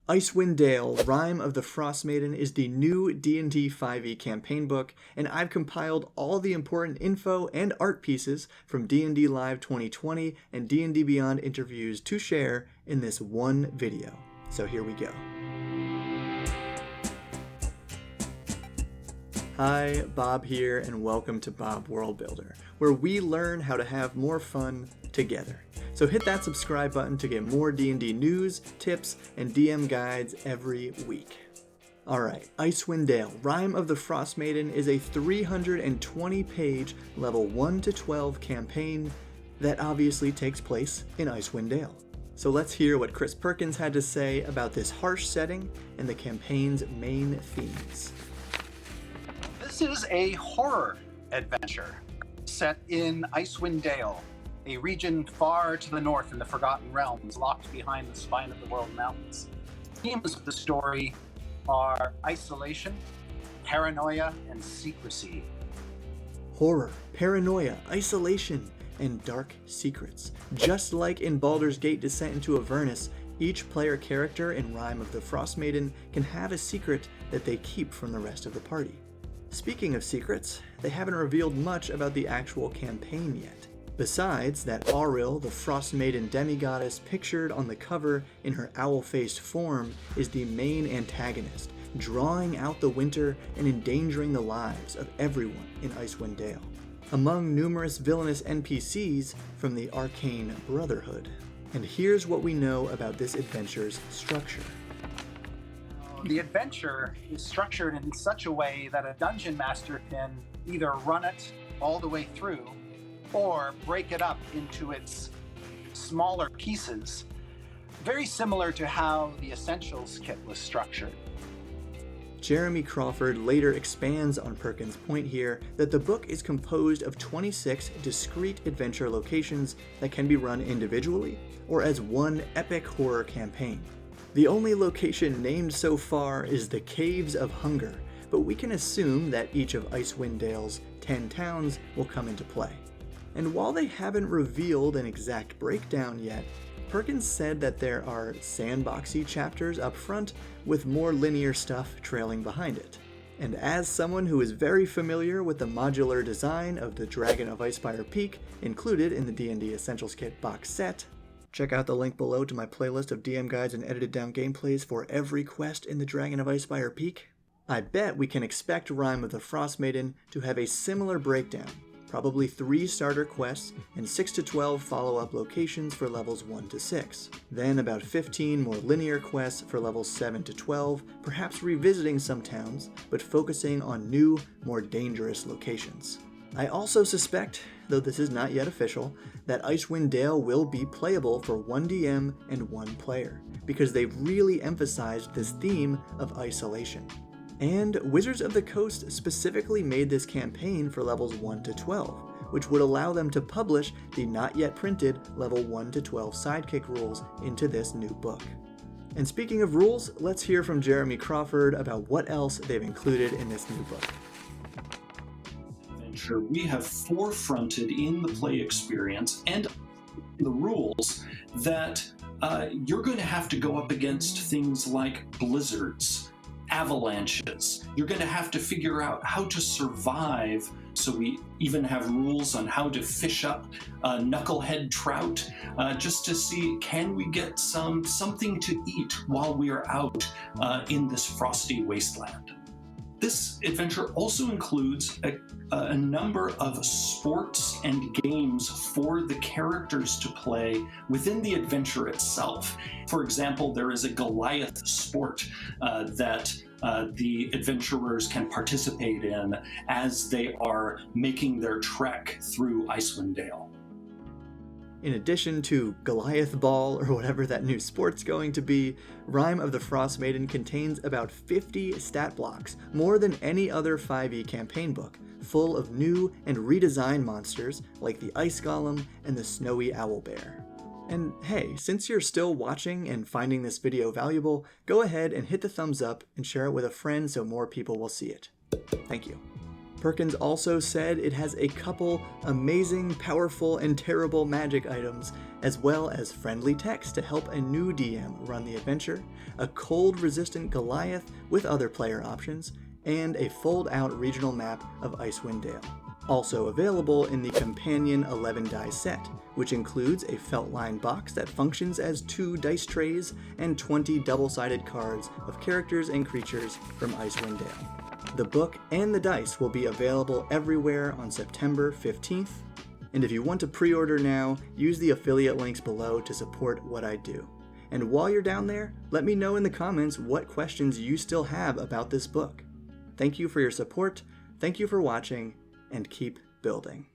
Icewind Dale, Rime of the Frostmaiden is the new D&D 5e campaign book, and I've compiled all the important info and art pieces from D&D Live 2020 and D&D Beyond interviews to share in this one video. So here we go. Hi, Bob here, and welcome to Bob World Builder, where we learn how to have more fun together. So hit that subscribe button to get more D&D news, tips, and DM guides every week. Alright, Icewind Dale, Rime of the Frostmaiden is a 320-page level 1 to 12 campaign that obviously takes place in Icewind Dale. So let's hear what Chris Perkins had to say about this harsh setting and the campaign's main themes. This is a horror adventure set in Icewind Dale, a region far to the north in the Forgotten Realms, locked behind the spine of the world mountains. Themes of the story are isolation, paranoia, and secrecy. Horror, paranoia, isolation, and dark secrets. Just like in Baldur's Gate Descent into Avernus, each player character in Rime of the Frostmaiden can have a secret that they keep from the rest of the party. Speaking of secrets, they haven't revealed much about the actual campaign yet. Besides that Auril, the Frostmaiden demigoddess pictured on the cover in her owl-faced form, is the main antagonist, drawing out the winter and endangering the lives of everyone in Icewind Dale. Among numerous villainous NPCs from the Arcane Brotherhood. And here's what we know about this adventure's structure. The adventure is structured in such a way that a dungeon master can either run it all the way through or break it up into its smaller pieces, very similar to how the Essentials kit was structured. Jeremy Crawford later expands on Perkins' point here that the book is composed of 26 discrete adventure locations that can be run individually or as one epic horror campaign. The only location named so far is the Caves of Hunger, but we can assume that each of Icewind Dale's 10 towns will come into play. And while they haven't revealed an exact breakdown yet, Perkins said that there are sandboxy chapters up front with more linear stuff trailing behind it. And as someone who is very familiar with the modular design of the Dragon of Icespire Peak included in the D&D Essentials Kit box set, check out the link below to my playlist of DM guides and edited down gameplays for every quest in the Dragon of Icespire Peak. I bet we can expect Rime of the Frostmaiden to have a similar breakdown. Probably 3 starter quests and 6 to 12 follow-up locations for levels 1 to 6. Then about 15 more linear quests for levels 7 to 12, perhaps revisiting some towns, but focusing on new, more dangerous locations. I also suspect, though this is not yet official, that Icewind Dale will be playable for 1 DM and 1 player, because they've really emphasized this theme of isolation. And Wizards of the Coast specifically made this campaign for levels 1 to 12, which would allow them to publish the not yet printed level 1 to 12 sidekick rules into this new book. And speaking of rules, let's hear from Jeremy Crawford about what else they've included in this new book. We have forefronted in the play experience and the rules that you're going to have to go up against things like blizzards, avalanches. You're going to have to figure out how to survive. So we even have rules on how to fish up knucklehead trout, just to see, can we get something to eat while we are out in this frosty wasteland. This adventure also includes a number of sports and games for the characters to play within the adventure itself. For example, there is a Goliath sport that the adventurers can participate in as they are making their trek through Icewind Dale. In addition to Goliath Ball, or whatever that new sport's going to be, Rime of the Frostmaiden contains about 50 stat blocks, more than any other 5e campaign book, full of new and redesigned monsters like the Ice Golem and the Snowy Owlbear. And hey, since you're still watching and finding this video valuable, go ahead and hit the thumbs up and share it with a friend so more people will see it. Thank you. Perkins also said it has a couple amazing, powerful, and terrible magic items, as well as friendly text to help a new DM run the adventure, a cold-resistant Goliath with other player options, and a fold-out regional map of Icewind Dale. Also available in the companion 11-die set, which includes a felt-lined box that functions as 2 dice trays and 20 double-sided cards of characters and creatures from Icewind Dale. The book and the dice will be available everywhere on September 15th, and if you want to pre-order now, use the affiliate links below to support what I do. And while you're down there, let me know in the comments what questions you still have about this book. Thank you for your support, thank you for watching, and keep building.